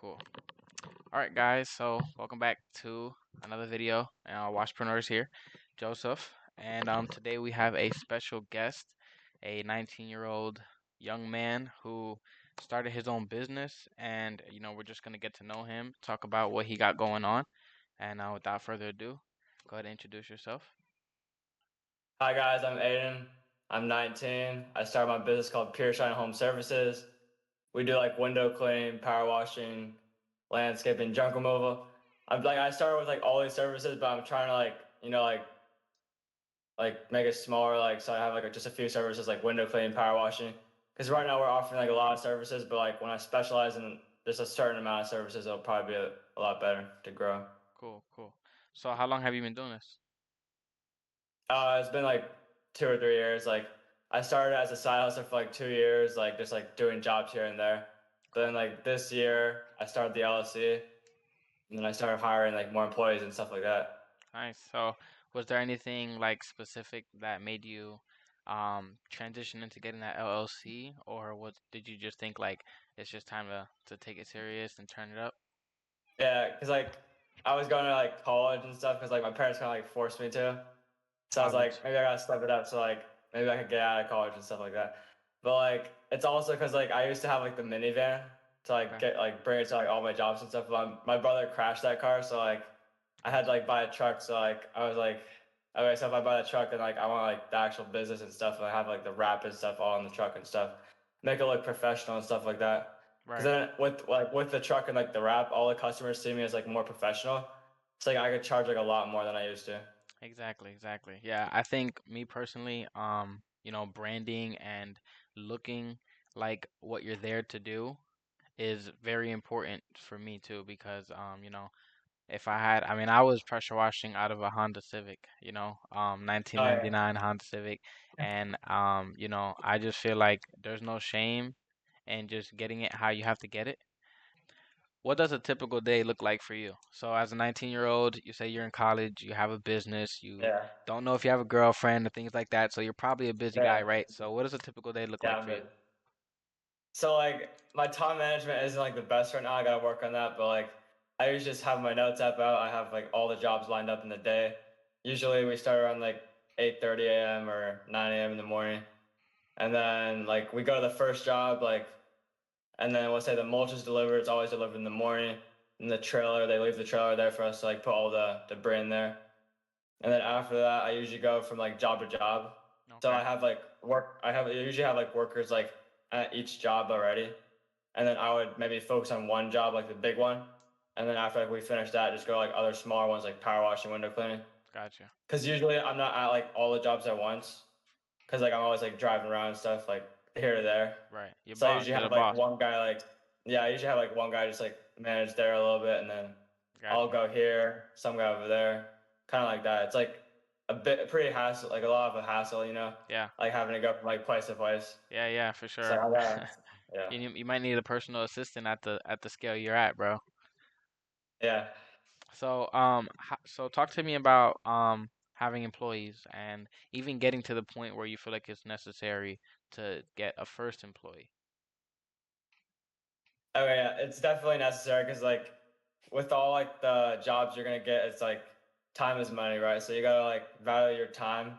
Cool. All right, guys. So welcome back to another video. Washpreneurs here, Joseph, and today we have a special guest, a 19-year-old young man who started his own business, and we're just gonna get to know him, talk about what he got going on, and without further ado, go ahead and introduce yourself. Hi guys, I'm Aiden. I'm 19. I started my business called Pure Shine Home Services. We do like window cleaning, power washing, landscaping, junk removal. I started with like all these services, but I'm trying to like make it smaller, so I have like just a few services like window cleaning, power washing. Because right now we're offering like a lot of services, but like when I specialize in just a certain amount of services, it'll probably be a lot better to grow. Cool, cool. So how long have you been doing this? It's been like 2 or 3 years. Like I started as a side hustler for like 2 years, like just like doing jobs here and there. But Cool. then like this year, I started the LLC, and then I started hiring like more employees and stuff like that. Nice. So, was there anything like specific that made you transition into getting that LLC, or did you just think like it's just time to take it serious and turn it up? Yeah, because like I was going to like college and stuff because like my parents kind of like forced me to. So I Oh, was that's like, maybe I gotta step it up. So like maybe I could get out of college and stuff like that. But like it's also because like I used to have like the minivan to like okay. get like bring it to like all my jobs and stuff. But my brother crashed that car, so like I had to like buy a truck. So like I was like, okay, so if I buy the truck, then like I want like the actual business and stuff, and I have like the wrap and stuff all in the truck and stuff, make it look professional and stuff like that. Because Right. then with the truck and like the wrap, all the customers see me as like more professional. So like I could charge like a lot more than I used to. Exactly, exactly. Yeah, I think me personally, branding and looking like what you're there to do is very important for me too because if I had, I mean, I was pressure washing out of a Honda Civic, Oh yeah. 1999 Honda Civic, and I just feel like there's no shame in just getting it how you have to get it. What does a typical day look like for you? So, as a 19-year-old, you say you're in college, you have a business, you Yeah, don't know if you have a girlfriend or things like that, so you're probably a busy guy, yeah, right? So, what does a typical day look yeah. like I'm for you? good. So like my time management isn't like the best right now. I gotta work on that. But like I usually just have my notes app out. I have like all the jobs lined up in the day. Usually we start around like 8:30 a.m. or 9 a.m. in the morning, and then like we go to the first job and then let's say the mulch is delivered. It's always delivered in the morning. And the trailer, they leave the trailer there for us to like put all the debris in there. And then after that, I usually go from like job to job. So Okay, I have like work. I usually have like workers like at each job already, and then I would maybe focus on one job, like the big one, and then after like we finish that, just go like other smaller ones like power washing, window cleaning. gotcha. Because usually I'm not at like all the jobs at once, because like I'm always like driving around and stuff like here to there. Right. Your So I boss, usually you're the have like boss. one guy like yeah, I usually have like one guy just like manage there a little bit, and then I'll Gotcha. go here, some guy over there, kind of like that. It's like a bit pretty hassle, like a lot of a hassle, Yeah. like having to go from like place to place. Yeah, yeah, for So sure. I gotta, yeah, You might need a personal assistant at the scale you're at, bro. yeah. So so talk to me about having employees and even getting to the point where you feel like it's necessary to get a first employee. Okay, yeah, it's definitely necessary because like with all like the jobs you're gonna get, it's like time is money, right? So you gotta like value your time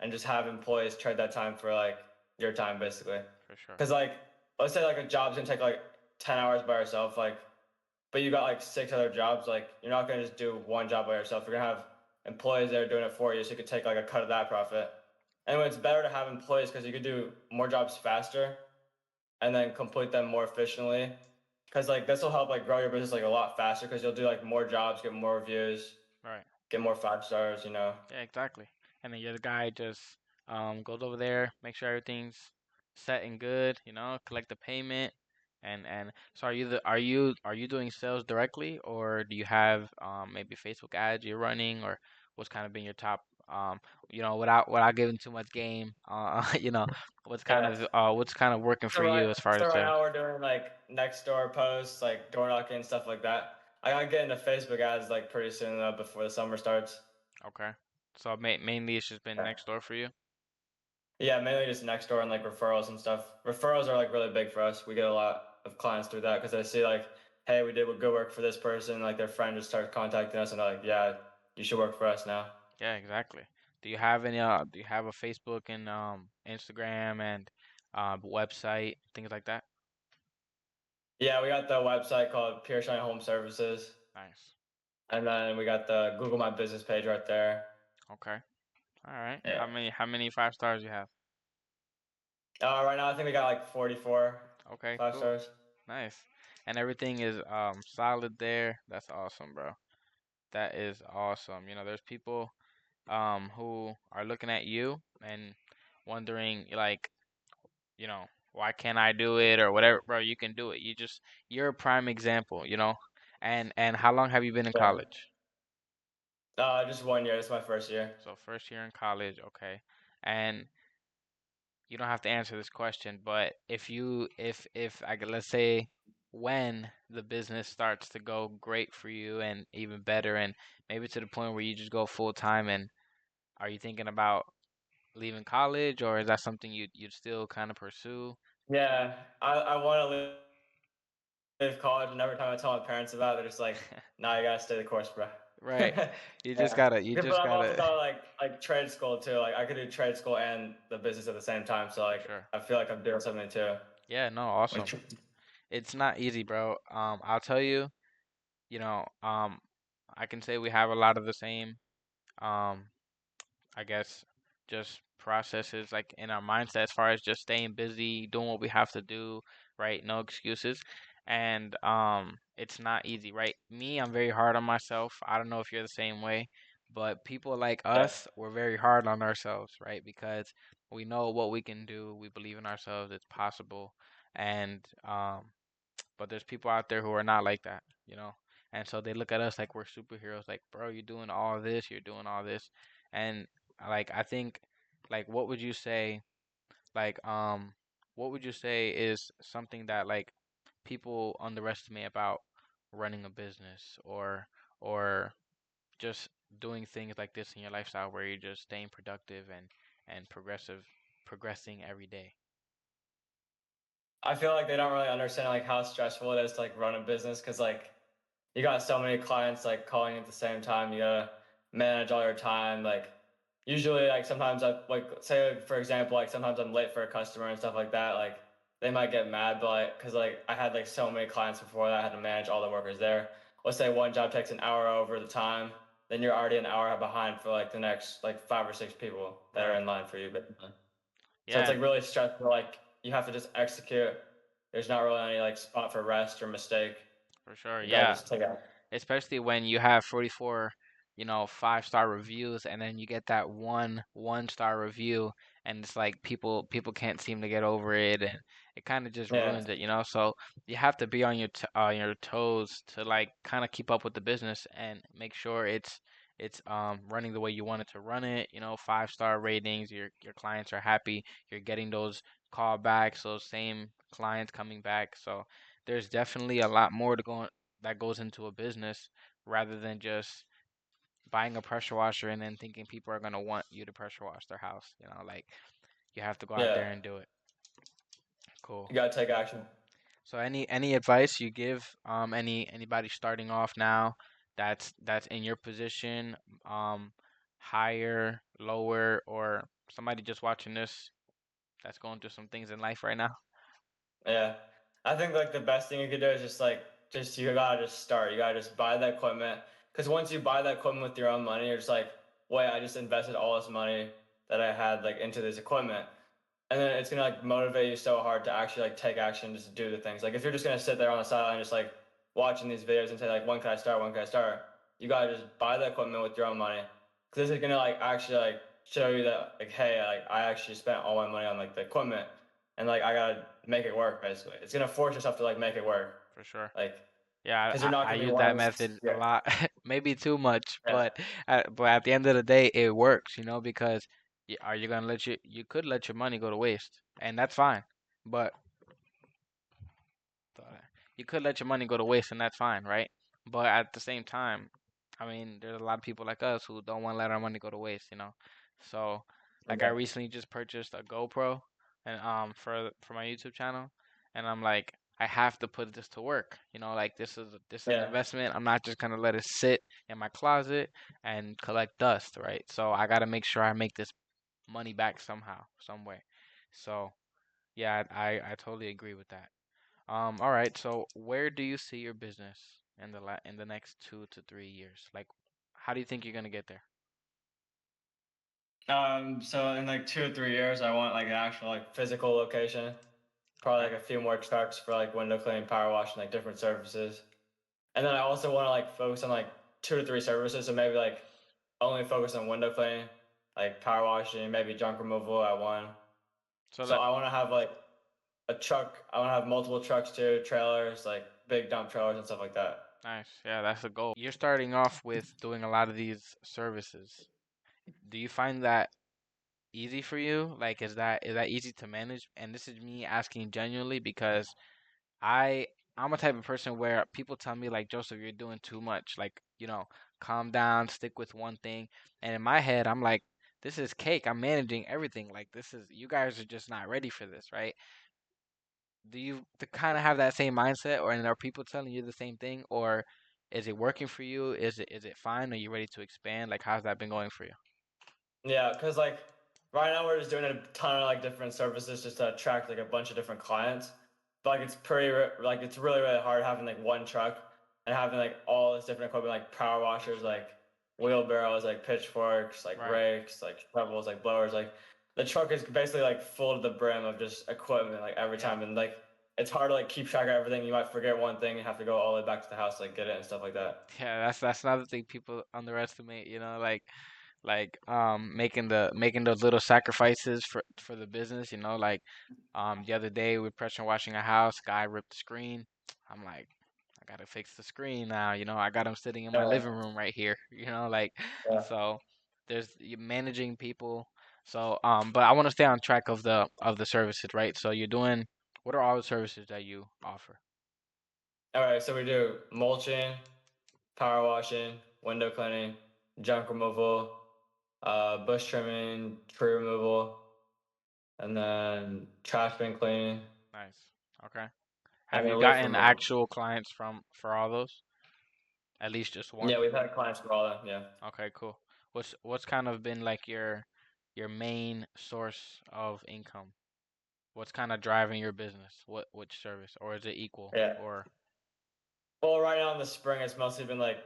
and just have employees trade that time for like your time basically. For sure. Because like let's say like a job's gonna take like 10 hours by yourself, like but you got like six other jobs, like you're not gonna just do one job by yourself. You're gonna have employees that are doing it for you, so you could take like a cut of that profit. Anyway, it's better to have employees because you could do more jobs faster and then complete them more efficiently. Because like this will help like grow your business like a lot faster because you'll do like more jobs, get more reviews, Right. get more 5 stars. Yeah, exactly. And then you're the guy just goes over there, make sure everything's set and good, collect the payment. And so are you doing sales directly, or do you have maybe Facebook ads you're running, or what's kind of been your top without giving too much game, Yeah. what's kind of working So for right, you as far so as right sales? now we're doing like next door posts, like door knocking stuff like that. I gotta get into Facebook ads like pretty soon though before the summer starts. Okay. So mainly it's just been Yeah. next door for you. Yeah, mainly just next door and like referrals and stuff. Referrals are like really big for us. We get a lot of clients through that because they see like, hey, we did good work for this person. Like their friend just starts contacting us and they're like, yeah, you should work for us now. Yeah, exactly. Do you have a Facebook and Instagram and website, things like that? Yeah, we got the website called Pure Shine Home Services, Nice. and then we got the Google My Business page right there. Okay. All right. Yeah. How many 5 stars you have? Right now, I think we got like 44 Okay, five cool. stars. Nice. And everything is solid there. That's awesome, bro. That is awesome. There's people who are looking at you and wondering like, why can't I do it or whatever, bro, you can do it. You're a prime example. And how long have you been in Yeah. college? Just 1 year. This is my first year. So first year in college, okay. And you don't have to answer this question, but if let's say when the business starts to go great for you and even better and maybe to the point where you just go full time, and are you thinking about leaving college, or is that something you'd still kind of pursue? Yeah, I want to leave college, and every time I tell my parents about it, they're just like, "Nah, you gotta stay the course, bro." Right. You just Yeah, gotta you yeah, but just I've also gotta thought like trade school too. Like I could do trade school and the business at the same time. So for like sure. I feel like I'm doing something too. Yeah, no, Like, awesome. It's not easy, bro. I'll tell you, you know, um, I can say we have a lot of the same, um, I guess, just processes like in our mindset as far as just staying busy, doing what we have to do, right? No excuses. And it's not easy, right? Me, I'm very hard on myself. I don't know if you're the same way, but people like yeah, us, we're very hard on ourselves, right? Because we know what we can do, we believe in ourselves, it's possible. And but there's people out there who are not like that. And so they look at us like we're superheroes, like, bro, you're doing all this, you're doing all this. And like I think like like what would you say is something that like people underestimate about running a business or just doing things like this in your lifestyle where you're just staying productive and progressing every day. I feel like they don't really understand like how stressful it is to like run a business because like you got so many clients like calling at the same time. You gotta manage all your time. Like usually, like sometimes I like say for example, like sometimes I'm late for a customer and stuff like that. Like they might get mad, but like because like I had like so many clients before that I had to manage all the workers there. Let's say one job takes an hour over the time, then you're already an hour behind for like the next like 5 or 6 people that are Right. in line for you. But so it's Yeah, like really stressful. Like you have to just execute. There's not really any like spot for rest or mistake. for sure. You gotta Yeah. just take out. Especially when you have 44, 5-star reviews, and then you get that one-star review, and it's like people can't seem to get over it, and it kind of just Yeah. ruins it. So you have to be on your toes to like kind of keep up with the business and make sure it's running the way you want it to run it. 5-star ratings, your clients are happy, you're getting those callbacks, those same clients coming back. So there's definitely a lot more to go that goes into a business rather than just buying a pressure washer and then thinking people are gonna want you to pressure wash their house. Like you have to go out Yeah. there and do it. Cool. You gotta take action. So any advice you give anybody starting off now that's in your position, um higher, lower, or somebody just watching this that's going through some things in life right now? Yeah. I think like the best thing you could do is just you gotta just start. You gotta just buy the equipment. Because once you buy that equipment with your own money, you're just like, wait, I just invested all this money that I had like into this equipment. And then it's gonna like motivate you so hard to actually like take action, just do the things. Like if you're just gonna sit there on the sideline just like watching these videos and say like when can I start, when can I start, you gotta just buy the equipment with your own money. Because this is gonna like actually like show you that like hey like I actually spent all my money on like the equipment and like I gotta make it work basically. It's gonna force yourself to like make it work. For sure. Like Yeah, because you're not I gonna be use one of that those method a yeah. lot, maybe too much, Yeah. but at the end of the day, it works, because are you gonna you could let your money go to waste, and that's fine, but uh, you could let your money go to waste, and that's fine, right? But at the same time, I mean, there's a lot of people like us who don't want to let our money go to waste. So, like, I Okay. recently just purchased a GoPro, and for my YouTube channel, and I'm like, I have to put this to work. Like this is an Yeah. investment. I'm not just gonna let it sit in my closet and collect dust, right? So I gotta make sure I make this money back somehow, some way. So yeah, I totally agree with that. All right. So where do you see your business in the next 2 to 3 years? Like, how do you think you're gonna get there? So in like 2 or 3 years, I want like an actual like physical location. Probably Okay. like a few more trucks for like window cleaning, power wash, and like different services. And then I also want to like focus on like 2 to 3 services. So maybe like only focus on window cleaning, like power washing, maybe junk removal at one. So So that I want to have like a truck. I want to have multiple trucks too, trailers, like big dump trailers and stuff like that. nice. Yeah, that's the goal. You're starting off with doing a lot of these services. Do you find that easy for you? Like, is that easy to manage? And this is me asking genuinely because I I'm a type of person where people tell me like, Joseph, you're doing too much. Like, calm down, stick with one thing. And in my head, I'm like, this is cake. I'm managing everything. Like, this is you guys are just not ready for this, right? Do you kind of have that same mindset, or and are people telling you the same thing, or is it working for you? Is it fine? Are you ready to expand? Like, how's that been going for you? Yeah, because like right now we're just doing a ton of like different services just to attract like a bunch of different clients. But like it's like it's really really hard having like one truck and having like all this different equipment like power washers, like wheelbarrows, like pitchforks, like Right. rakes, like shovels, like blowers. Like the truck is basically like full to the brim of just equipment like every Yeah. time, and like it's hard to like keep track of everything. You might forget one thing, you have to go all the way back to the house to like get it and stuff like that. Yeah, that's another thing people underestimate, like making those little sacrifices for the business, like the other day we pressure washing a house, guy ripped the screen. I'm like, I gotta fix the screen now, I got him sitting in my Yeah, living room right here, like yeah. so there's you managing people. So but I want to stay on track of the services, right? So you're doing what are all the services that you offer? All right, so we do mulching, power washing, window cleaning, junk removal, bush trimming, tree removal, and then trash bin cleaning, Nice. Okay. and Have you then roof gotten removal. actual clients from for all those? At least just one? Yeah, we've had clients for all that. Yeah. Okay, cool. What's kind of been like your main source of income? What's kind of driving your business? Which service? Or is it equal? Yeah. Or Well, right now in the spring, it's mostly been like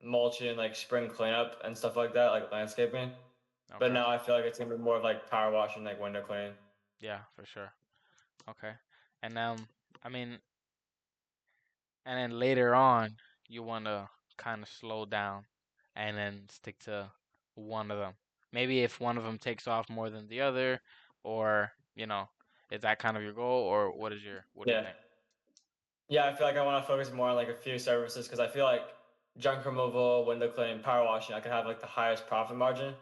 mulching, like spring cleanup and stuff like that, like landscaping. But okay. now I feel like it's gonna be more of like power washing, like window cleaning. Yeah, for sure. Okay. And I mean, and then later on you want to kind of slow down and then stick to one of them. Maybe if one of them takes off more than the other, or is that kind of your goal, or what do you Yeah. think? Yeah, I feel like I want to focus more on like a few services because I feel like junk removal, window cleaning, power washing, I could have like the highest profit margin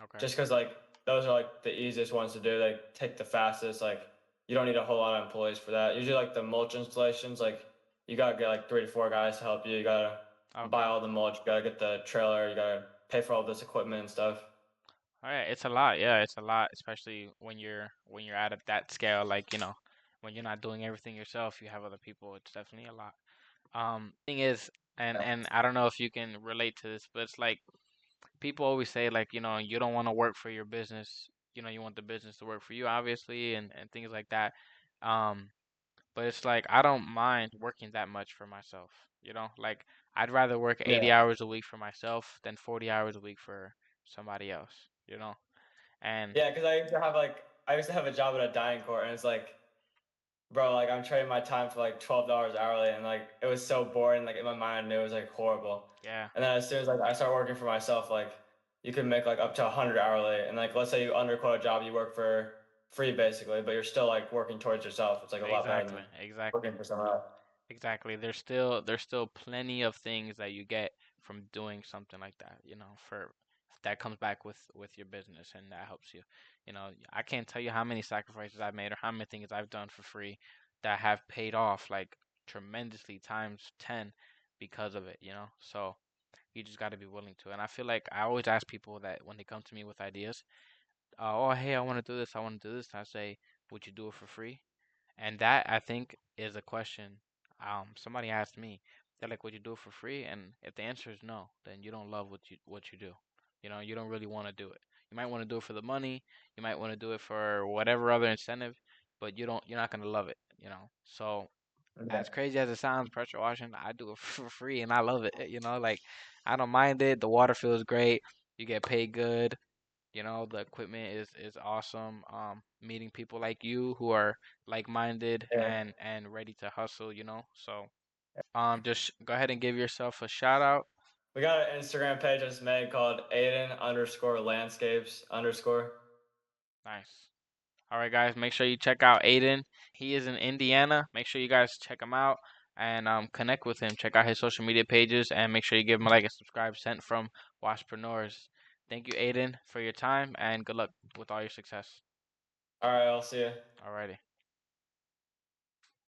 Okay. just because like those are like the easiest ones to do. They take the fastest. Like you don't need a whole lot of employees for that. Usually like the mulch installations, like you gotta get like 3 to 4 guys to help you. You gotta buy Okay. all the mulch. You gotta get the trailer. You gotta pay for all this equipment and stuff. All right, it's a lot. Yeah, it's a lot, especially when you're at that scale. Like when you're not doing everything yourself, you have other people. It's definitely a lot. Thing is, and I don't know if you can relate to this, but it's like people always say like you don't want to work for your business. You want the business to work for you, obviously, and things like that. Um, but it's like I don't mind working that much for myself. Like I'd rather work 80 Yeah. hours a week for myself than 40 hours a week for somebody else. And Yeah, because I used to have a job at a dining court, and it's like, bro, like I'm trading my time for like $12 hourly, and like it was so boring. Like in my mind, I knew it was like horrible. yeah, And then as soon as like I start working for myself, like you can make like up to 100 hourly, and like let's say you underquote a job, you work for free basically, but you're still like working towards yourself. It's like a lot better than exactly, exactly. working for someone else. Exactly. There's still plenty of things that you get from doing something like that, for that comes back with your business and that helps you. I can't tell you how many sacrifices I've made or how many things I've done for free that have paid off like tremendously times 10 because of it. So you just got to be willing to. And I feel like I always ask people that when they come to me with ideas, oh, hey, I want to do this, I want to do this. I say, would you do it for free? And that I think is a question. Somebody asked me, they're like, "Would you do it for free?" And if the answer is no, then you don't love what you do. You know, you don't really want to do it. You might want to do it for the money. You might want to do it for whatever other incentive, but you're not gonna love it. You know. So Yeah, as crazy as it sounds, pressure washing, I do it for free and I love it. You know, like I don't mind it. The water feels great. You get paid good. You know, the equipment is awesome. Meeting people like you who are like-minded yeah. and ready to hustle, you know. So, just go ahead and give yourself a shout out. We got an Instagram page that's made called Aiden underscore landscapes underscore. Nice. All right, guys, make sure you check out Aiden. He is in Indiana. Make sure you guys check him out and connect with him. Check out his social media pages and make sure you give him a like and subscribe. Sent from Washpreneurs. Thank you, Aiden, for your time and good luck with all your success. All right, I'll see you. Alrighty.